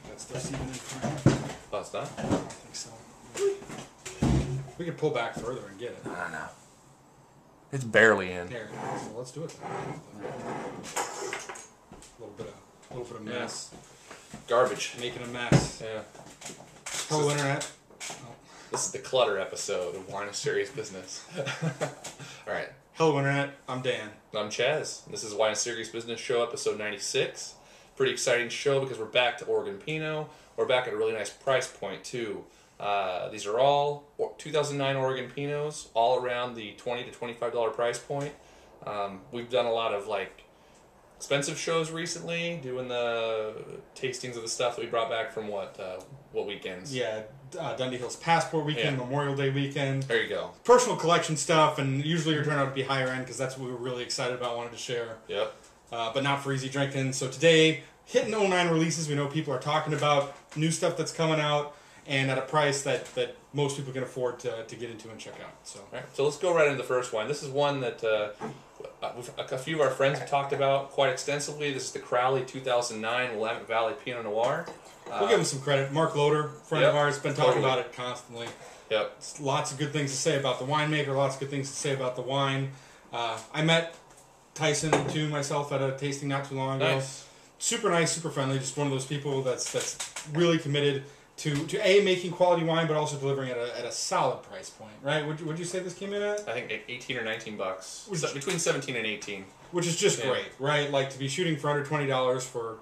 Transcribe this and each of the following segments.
That stuff's even in front. Oh, it's done? I don't think so. We could pull back further and get it. I don't know. It's barely in. There, so let's do it. A little bit of mess. Garbage. Making a mess. Yeah. Hello, Internet. This is the clutter episode of Wine is Serious Business. All right. Hello, Internet. I'm Dan. I'm Chaz. This is Wine is Serious Business Show, episode 96. Pretty exciting show because we're back to Oregon Pinot. We're back at a really nice price point, too. These are all 2009 Oregon Pinots, all around the $20 to $25 price point. We've done a lot of expensive shows recently, doing the tastings of the stuff that we brought back from what weekends? Yeah, Dundee Hills Passport Weekend, Memorial Day Weekend. There you go. Personal collection stuff, and usually you're turning out to be higher end because that's what we were really excited about, wanted to share. Yep. But not for easy drinking. So today, hitting 09 releases we know people are talking about, new stuff that's coming out, and at a price that most people can afford to get into and check out. So, all right, so let's go right into the first wine. This is one that a few of our friends have talked about quite extensively. This is the Crowley 2009 Willamette Valley Pinot Noir. We'll give him some credit. Mark Loader, friend of ours, been talking about it constantly. Yep. Lots of good things to say about the winemaker, lots of good things to say about the wine. I met Tyson, too, myself at a tasting not too long ago. Nice. Super nice, super friendly, just one of those people that's really committed to A, making quality wine, but also delivering at a solid price point, right? Would you say this came in at? I think 18 or 19 bucks. Between 17 and 18. Which is just great, right? Like, to be shooting for under $20 for,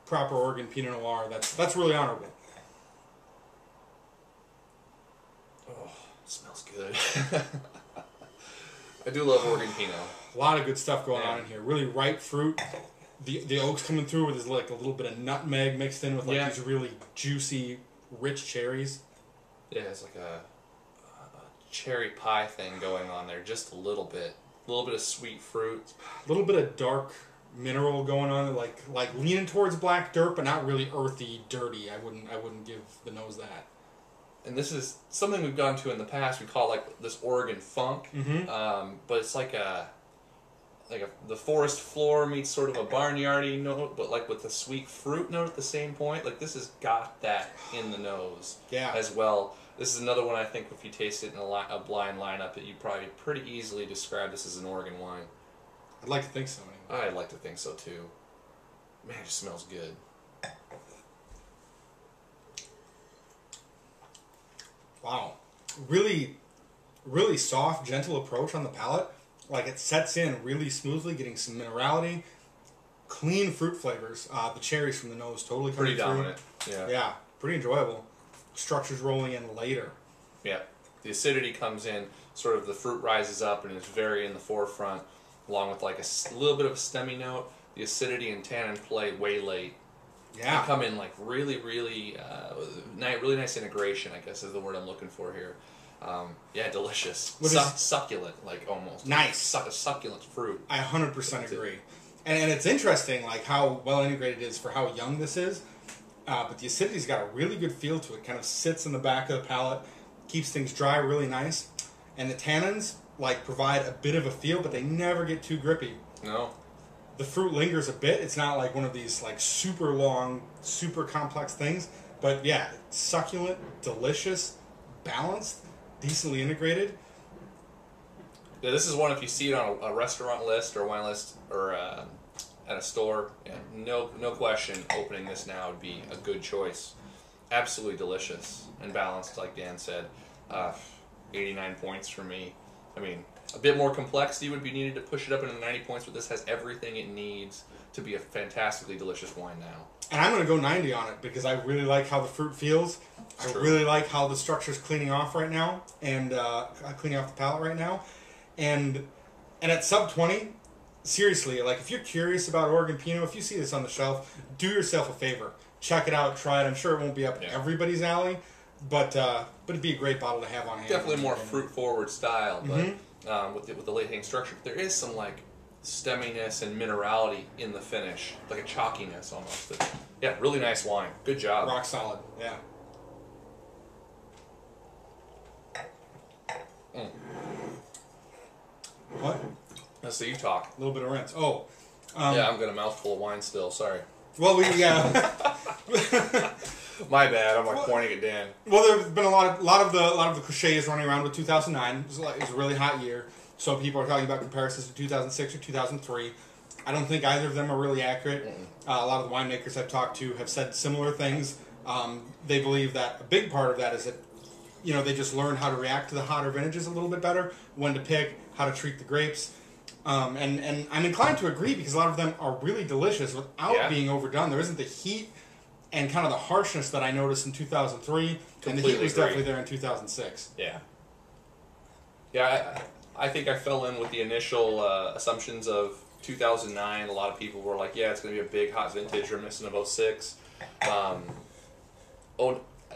proper Oregon Pinot Noir, that's really honorable. Oh, it smells good. I do love Oregon Pinot. A lot of good stuff going on in here. Really ripe fruit. The oak's coming through with a little bit of nutmeg mixed in with these really juicy, rich cherries. Yeah, it's like a cherry pie thing going on there, just a little bit. A little bit of sweet fruit. A little bit of dark mineral going on, like leaning towards black dirt, but not really earthy, dirty. I wouldn't give the nose that. And this is something we've gone to in the past. We call it this Oregon funk, but it's the forest floor meets sort of a barnyardy note, but with a sweet fruit note at the same point. This has got that in the nose as well. This is another one I think if you taste it in a blind lineup that you probably pretty easily describe this as an Oregon wine. I'd like to think so. Anyway. I'd like to think so too. Man, it just smells good. Wow. Really, really soft, gentle approach on the palate. It sets in really smoothly, getting some minerality, clean fruit flavors. The cherries from the nose totally coming through. Pretty dominant. Yeah. Yeah, pretty enjoyable. Structure's rolling in later. Yeah. The acidity comes in, sort of the fruit rises up and is very in the forefront, along with a little bit of a stemmy note. The acidity and tannin play way late. Yeah. They come in really, really, really nice integration, I guess is the word I'm looking for here. Yeah, delicious. Succulent, almost. Nice. Succulent fruit. I 100% agree. And it's interesting, how well integrated it is for how young this is. But the acidity's got a really good feel to it. Kind of sits in the back of the palate, keeps things dry really nice. And the tannins, provide a bit of a feel, but they never get too grippy. No. The fruit lingers a bit. It's not like one of these, super long, super complex things. But, yeah, succulent, delicious, balanced, decently integrated. Yeah, this is one if you see it on a restaurant list or a wine list or at a store, no question, opening this now would be a good choice. Absolutely delicious and balanced, like Dan said. 89 points for me. I mean, a bit more complexity would be needed to push it up into the 90 points, but this has everything it needs to be a fantastically delicious wine now. And I'm going to go 90 on it because I really like how the fruit feels. I really like how the structure's cleaning off right now and cleaning off the palate right now. And at sub 20, seriously, if you're curious about Oregon Pinot, if you see this on the shelf, do yourself a favor. Check it out, try it. I'm sure it won't be up everybody's alley, but it'd be a great bottle to have on hand. Definitely more fruit-forward style, but with the late-hanging structure. There is some, stemminess and minerality in the finish, like a chalkiness almost. Yeah, really nice wine. Good job. Rock solid, yeah. What? Let's see you talk. A little bit of rinse. Oh. Yeah, I'm got a mouthful of wine still. Sorry. Well, My bad. I'm like pointing at Dan. Well, there's been a lot of the cliches running around with 2009. It was a really hot year, so people are talking about comparisons to 2006 or 2003. I don't think either of them are really accurate. A lot of the winemakers I've talked to have said similar things. They believe that a big part of that is that they just learned how to react to the hotter vintages a little bit better, when to pick, how to treat the grapes. And I'm inclined to agree, because a lot of them are really delicious without being overdone. There isn't the heat and kind of the harshness that I noticed in 2003, and the heat was definitely there in 2006. Yeah. Yeah, I think I fell in with the initial assumptions of 2009. A lot of people were like, yeah, it's going to be a big hot vintage reminiscent of 06. I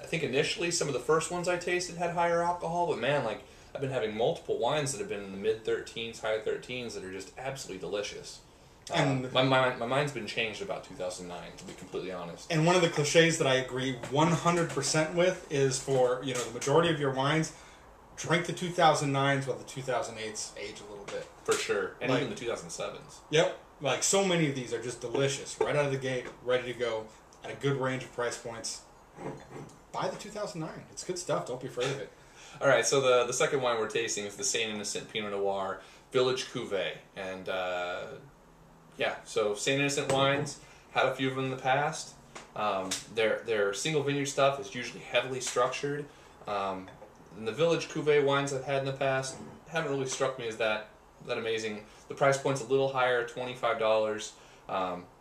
think initially some of the first ones I tasted had higher alcohol, but man, like, I've been having multiple wines that have been in the mid-13s, high 13s that are just absolutely delicious. And my mind's been changed about 2009, to be completely honest. And one of the cliches that I agree 100% with is for, the majority of your wines, drink the 2009s while the 2008s age a little bit. For sure. And even the 2007s. Yep. Like, so many of these are just delicious. Right out of the gate, ready to go, at a good range of price points. Buy the 2009. It's good stuff. Don't be afraid of it. All right, so the second wine we're tasting is the Saint Innocent Pinot Noir, Village Cuvee. And, so Saint Innocent wines, had a few of them in the past. Their single vineyard stuff is usually heavily structured. And the Village Cuvee wines I've had in the past haven't really struck me as that amazing. The price point's a little higher, $25,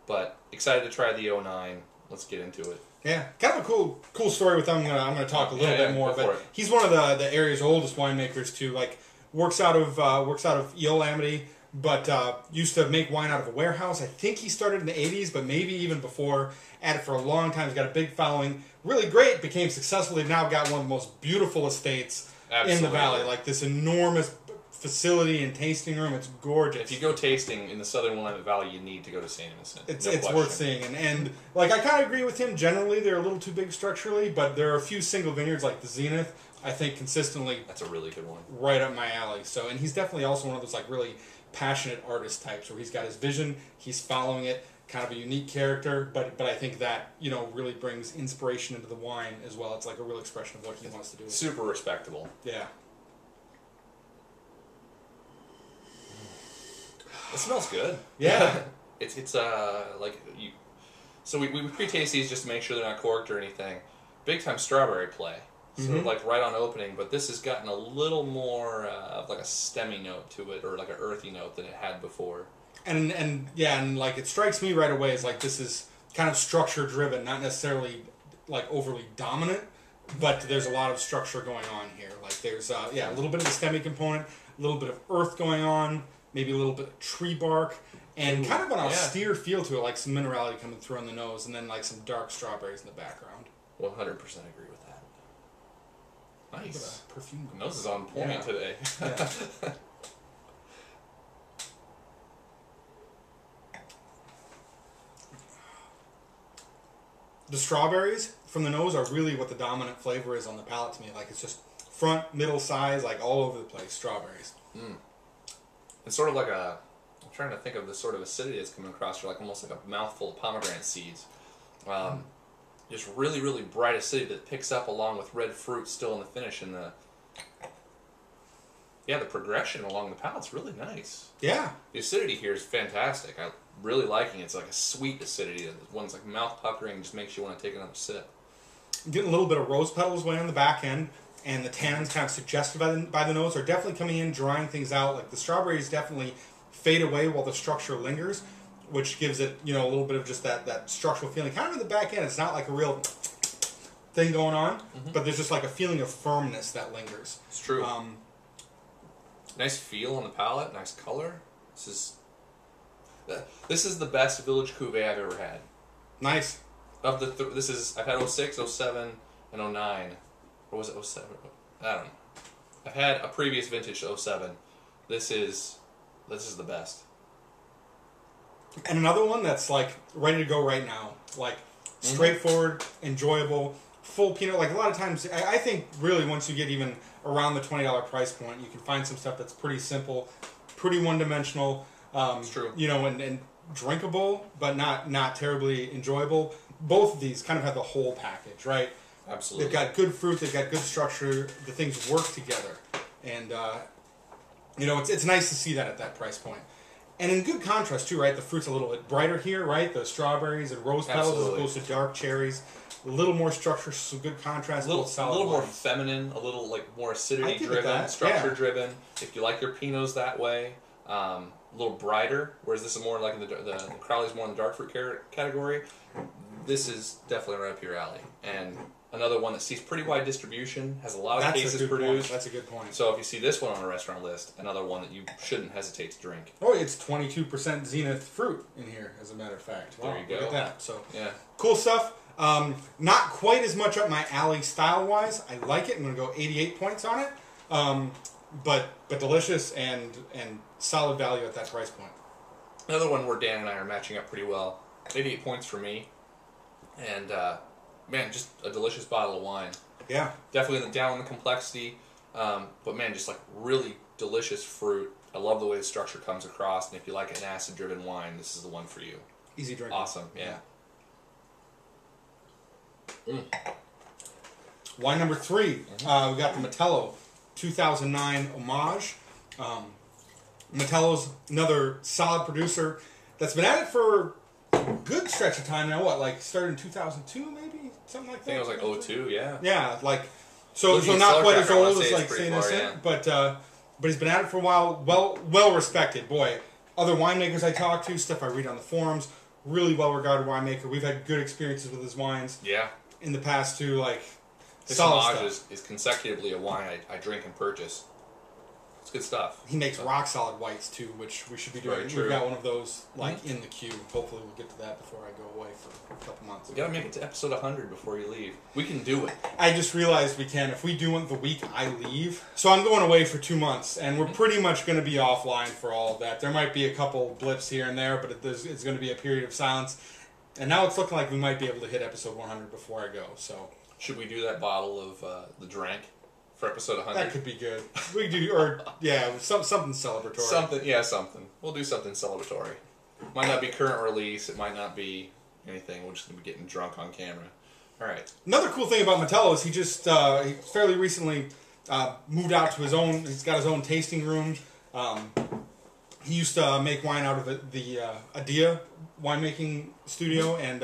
but excited to try the 09. Let's get into it. Yeah, kind of a cool story with him. I'm going to talk a little bit more, but he's one of the area's oldest winemakers too. Like, works out of Eole Amity, but used to make wine out of a warehouse. I think he started in the 80s, but maybe even before. At it for a long time. He's got a big following. Really great. Became successful. They've now got one of the most beautiful estates in the valley. Like, this enormous facility and tasting room. It's gorgeous. If you go tasting in the southern Willamette Valley, you need to go to St. Innocent. It's worth seeing. And like, I kind of agree with him. Generally, they're a little too big structurally, but there are a few single vineyards like the Zenith, I think, consistently. That's a really good one. Right up my alley. So, and he's definitely also one of those like really passionate artist types where he's got his vision, he's following it, kind of a unique character, but I think that, really brings inspiration into the wine as well. It's like a real expression of what he wants to do. Super respectable. Yeah. It smells good. Yeah. it's like you. So we pre-taste these just to make sure they're not corked or anything. Big time strawberry play. Sort of like right on opening, but this has gotten a little more of like a stemmy note to it, or like an earthy note than it had before. And like, it strikes me right away as like this is kind of structure driven, not necessarily like overly dominant, but there's a lot of structure going on here. Like, there's a little bit of the stemmy component, a little bit of earth going on, maybe a little bit of tree bark, and kind of an austere feel to it, like some minerality coming through on the nose, and then like some dark strawberries in the background. 100% agree with that. Nice. Perfume. Nose is on point today. Yeah. The strawberries from the nose are really what the dominant flavor is on the palate to me. Like, it's just front, middle, size, like all over the place, strawberries. It's sort of like I'm trying to think of the sort of acidity that's coming across, like almost like a mouthful of pomegranate seeds. Just really, really bright acidity that picks up along with red fruit still in the finish, and the progression along the palate's really nice. Yeah. The acidity here is fantastic. I'm really liking it. It's like a sweet acidity. One's like mouth puckering, just makes you want to take another sip. I'm getting a little bit of rose petals way on the back end, and the tannins kind of suggested by the nose are definitely coming in, drying things out. Like, the strawberries definitely fade away while the structure lingers, which gives it, a little bit of just that structural feeling. Kind of in the back end, it's not like a real thing going on, but there's just like a feeling of firmness that lingers. It's true. Nice feel on the palate, nice color. This is the best Village Cuvee I've ever had. Nice. Of the I've had 06, 07, and 09. Or was it 07? I don't know. I've had a previous vintage 07. This is the best. And another one that's like ready to go right now. Like, straightforward, enjoyable, full Pinot. Like, a lot of times, I think really once you get even around the $20 price point, you can find some stuff that's pretty simple, pretty one-dimensional. It's true. And drinkable, but not terribly enjoyable. Both of these kind of have the whole package, right? Absolutely. They've got good fruit, they've got good structure, the things work together. And, you know, it's nice to see that at that price point. And in good contrast, too, right? The fruit's a little bit brighter here, right? The strawberries and rose petals as opposed to dark cherries. A little more structure, some good contrast. A little more feminine, a little like more acidity-driven, structure-driven. If you like your Pinots that way. A little brighter, whereas this is more like in the Crowley's more in the dark fruit category. This is definitely right up your alley. And another one that sees pretty wide distribution, has a lot of cases produced. That's a good point. So if you see this one on a restaurant list, another one that you shouldn't hesitate to drink. Oh, it's 22% Zenith fruit in here, as a matter of fact. Wow, there you go. Look at that. So yeah, cool stuff. Not quite as much up my alley style-wise. I like it. I'm going to go 88 points on it. But delicious and solid value at that price point. Another one where Dan and I are matching up pretty well. 88 points for me. And, man, just a delicious bottle of wine. Yeah. Definitely down in the complexity. But, man, just like really delicious fruit. I love the way the structure comes across. And if you like an acid-driven wine, this is the one for you. Easy drink. Awesome, yeah. Wine number 3. We got the Matello 2009 Hommage. Matello's another solid producer that's been at it for a good stretch of time now. What, like started in 2002 maybe? Something like that? I think it was like 02, yeah. Yeah, like, so not quite as old as like St. Innocent, but he's been at it for a while, well respected. Boy, other winemakers I talk to, stuff I read on the forums, really well regarded winemaker. We've had good experiences with his wines. Yeah. In the past too, like, this Hommage is consecutively a wine I drink and purchase. It's good stuff. He makes rock solid whites too, which we should be doing. We've got one of those like in the queue. Hopefully we'll get to that before I go away for a couple months. We gotta make it to episode 100 before you leave. We can do it. I just realized we can if we do it the week I leave. So I'm going away for 2 months, and we're pretty much going to be offline for all of that. There might be a couple blips here and there, but it's going to be a period of silence. And now it's looking like we might be able to hit episode 100 before I go. So should we do that bottle of the drink for episode 100? That could be good. We do, or yeah, something celebratory. Something. We'll do something celebratory. Might not be current release. It might not be anything. We're just gonna be getting drunk on camera. All right. Another cool thing about Matello is he just he fairly recently moved out to his own. He's got his own tasting room. He used to make wine out of the Adia winemaking studio, and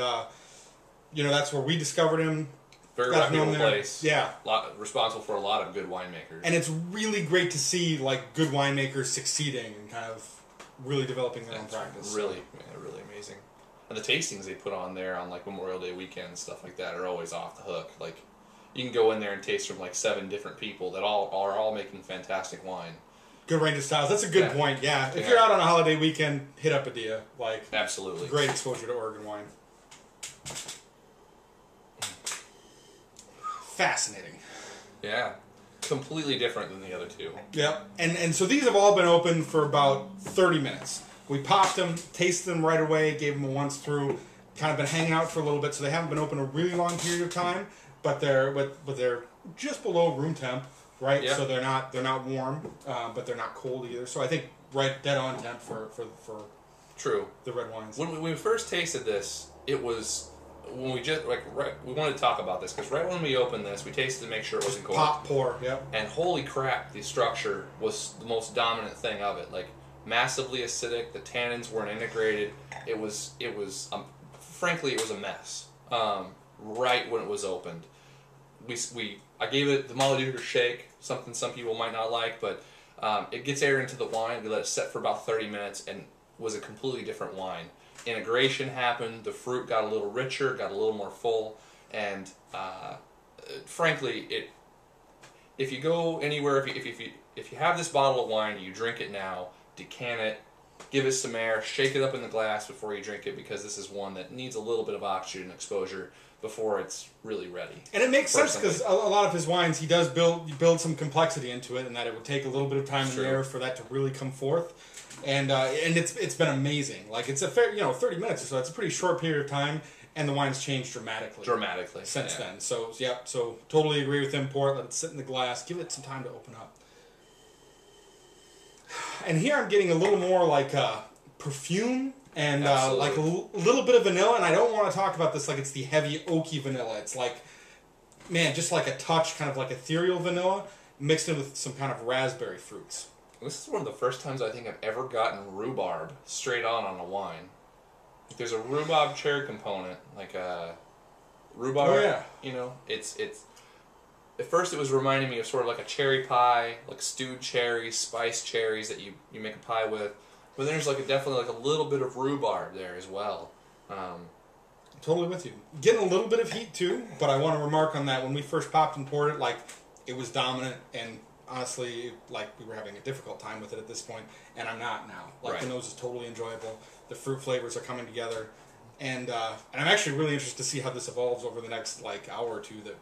that's where we discovered him. Very reputable place. Yeah. Responsible for a lot of good winemakers. And it's really great to see like good winemakers succeeding and kind of really developing their own practice. Really amazing. And the tastings they put on there on like Memorial Day weekend and stuff like that are always off the hook. Like you can go in there and taste from like 7 different people that are all making fantastic wine. Good range of styles. That's a good point. Yeah. If you're out on a holiday weekend, hit up Adia. Like absolutely. Great exposure to Oregon wine. Fascinating. Yeah. Completely different than the other two. Yep. And so these have all been open for about 30 minutes. We popped them, tasted them right away, gave them a once through, kind of been hanging out for a little bit, so they haven't been open a really long period of time, but they're just below room temp, right? Yeah. So they're not warm, but they're not cold either. So I think right dead on temp for true the red wines. When we first tasted this, it was when we just we wanted to talk about this because right when we opened this, we tasted to make sure it wasn't cold. Pop, pour, yep. And holy crap, the structure was the most dominant thing of it. Like massively acidic, the tannins weren't integrated. It was frankly it was a mess. Right when it was opened, I gave it the Maleduca shake, something some people might not like, but it gets air into the wine. We let it set for about 30 minutes and was a completely different wine. Integration happened, the fruit got a little richer, got a little more full, and frankly, if you go anywhere, if you have this bottle of wine, you drink it now, decant it, give it some air, shake it up in the glass before you drink it, because this is one that needs a little bit of oxygen exposure before it's really ready. And it makes sense because a lot of his wines, he does build some complexity into it, and that it would take a little bit of time in the air for that to really come forth. And it's been amazing. Like it's a fair 30 minutes or so. It's a pretty short period of time, and the wine's changed dramatically since then. So so totally agree with him. Pour it, let it sit in the glass, give it some time to open up. And here I'm getting a little more like perfume And like a little bit of vanilla, and I don't want to talk about this like it's the heavy oaky vanilla. It's like, man, just like a touch, kind of like ethereal vanilla, mixed in with some kind of raspberry fruits. This is one of the first times I think I've ever gotten rhubarb straight on a wine. Like there's a rhubarb cherry component, like a rhubarb. Oh, yeah. You know, it's. At first, it was reminding me of sort of like a cherry pie, like stewed cherries, spiced cherries that you make a pie with. But then there's like definitely like a little bit of rhubarb there as well. Totally with you. Getting a little bit of heat too, but I want to remark on that when we first popped and poured it, like it was dominant, and honestly, like we were having a difficult time with it at this point, and I'm not now. Like the nose is totally enjoyable. The fruit flavors are coming together, and I'm actually really interested to see how this evolves over the next like hour or two that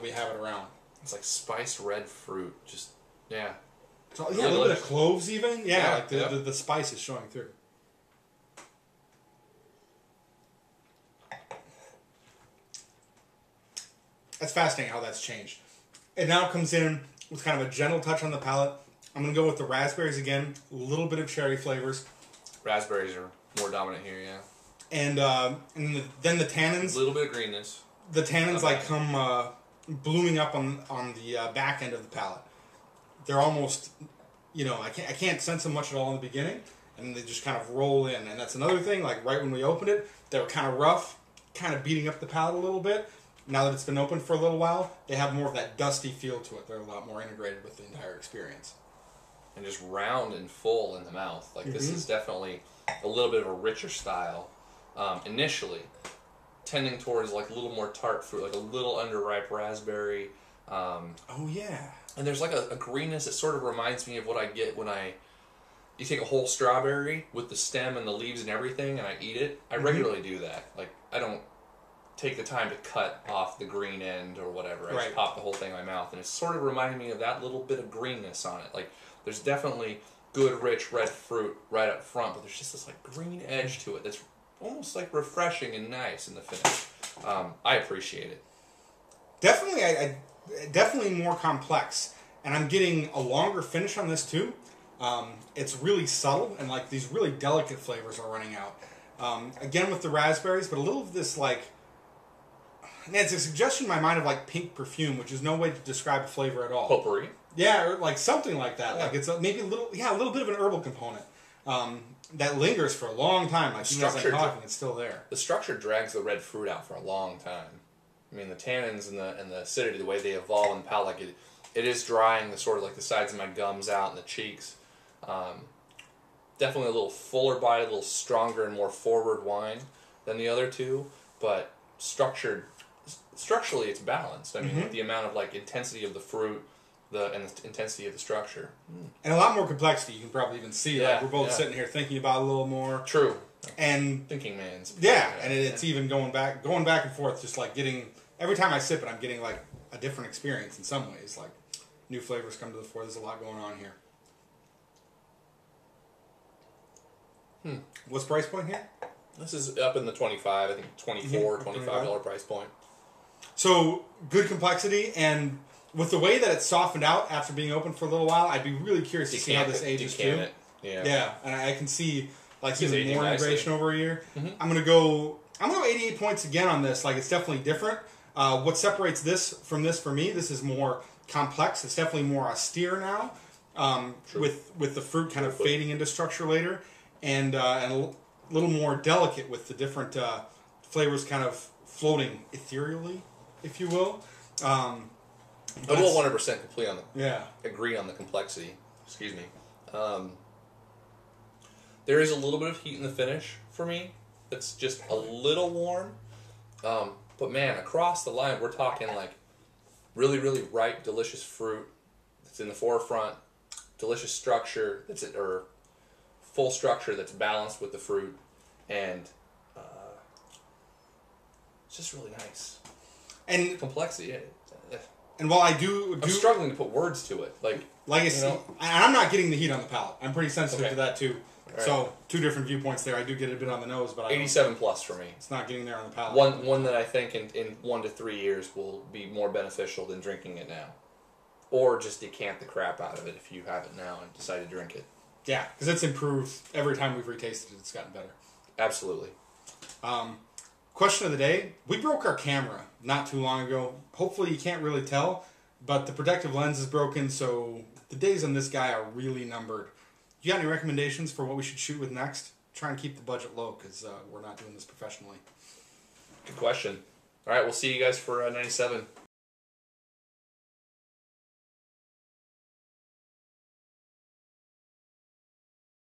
we have it around. It's like spiced red fruit, just yeah. So, yeah, a little bit of cloves even. Yeah, like the spice is showing through. That's fascinating how that's changed. It now comes in with kind of a gentle touch on the palate. I'm going to go with the raspberries again. A little bit of cherry flavors. Raspberries are more dominant here, yeah. And then the tannins. A little bit of greenness. The tannins come blooming up on the back end of the palate. They're almost, I can't sense them much at all in the beginning, and they just kind of roll in. And that's another thing. Like right when we opened it, they were kind of rough, kind of beating up the palate a little bit. Now that it's been open for a little while, they have more of that dusty feel to it. They're a lot more integrated with the entire experience. And just round and full in the mouth. Like this is definitely a little bit of a richer style. Initially, tending towards like a little more tart fruit, like a little underripe raspberry. Oh yeah. And there's like a greenness that sort of reminds me of what I get when you take a whole strawberry with the stem and the leaves and everything, and I eat it. I regularly do that. Like I don't take the time to cut off the green end or whatever. I just pop the whole thing in my mouth, and it's sort of reminding me of that little bit of greenness on it. Like there's definitely good, rich red fruit right up front, but there's just this like green edge to it that's almost like refreshing and nice in the finish. I appreciate it. Definitely, I definitely more complex, and I'm getting a longer finish on this too. It's really subtle, and like these really delicate flavors are running out. Again with the raspberries, but a little of this like. It's a suggestion in my mind of like pink perfume, which is no way to describe a flavor at all. Potpourri? Yeah, or like something like that. Yeah. Like it's maybe a little bit of an herbal component that lingers for a long time. Like even as I'm talking, it's still there. The structure drags the red fruit out for a long time. I mean, the tannins and the acidity, the way they evolve in the palate, like it is drying the sort of like the sides of my gums out and the cheeks. Definitely a little fuller body, a little stronger and more forward wine than the other two, but structurally it's balanced. I mean, with the amount of like intensity of the fruit, and the intensity of the structure, and a lot more complexity. You can probably even see. Like we're both sitting here thinking about it a little more. True. And thinking man's. And it's even going back and forth. Just like getting every time I sip it, I'm getting like a different experience in some ways. Like new flavors come to the fore. There's a lot going on here. What's price point here? This is up in the 25, I think $24, $25 price point. So, good complexity, and with the way that it's softened out after being open for a little while, I'd be really curious to see how this ages too. Yeah, and I can see like even more integration over a year. I'm gonna go 88 points again on this. Like it's definitely different. What separates this for me, this is more complex. It's definitely more austere now, with the fruit kind of fading into structure later, and a little more delicate with the different flavors kind of floating ethereally, if you will. I will 100% agree on the complexity. Excuse me. There is a little bit of heat in the finish for me. It's just a little warm. But man, across the line, we're talking like really, really ripe, delicious fruit that's in the forefront. Delicious structure or full structure that's balanced with the fruit, and it's just really nice. And complexity. And while I'm struggling to put words to it. Like I see, I'm not getting the heat on the palate. I'm pretty sensitive to that too. Right. So two different viewpoints there. I do get a bit on the nose, but 87 plus for me. It's not getting there on the palate. One that I think in 1 to 3 years will be more beneficial than drinking it now, or just decant the crap out of it if you have it now and decide to drink it. Yeah, because it's improved every time we've retasted it. It's gotten better. Absolutely. Question of the day. We broke our camera not too long ago. Hopefully you can't really tell, but the protective lens is broken, so the days on this guy are really numbered. You got any recommendations for what we should shoot with next? Try and keep the budget low, because we're not doing this professionally. Good question. All right, we'll see you guys for 97.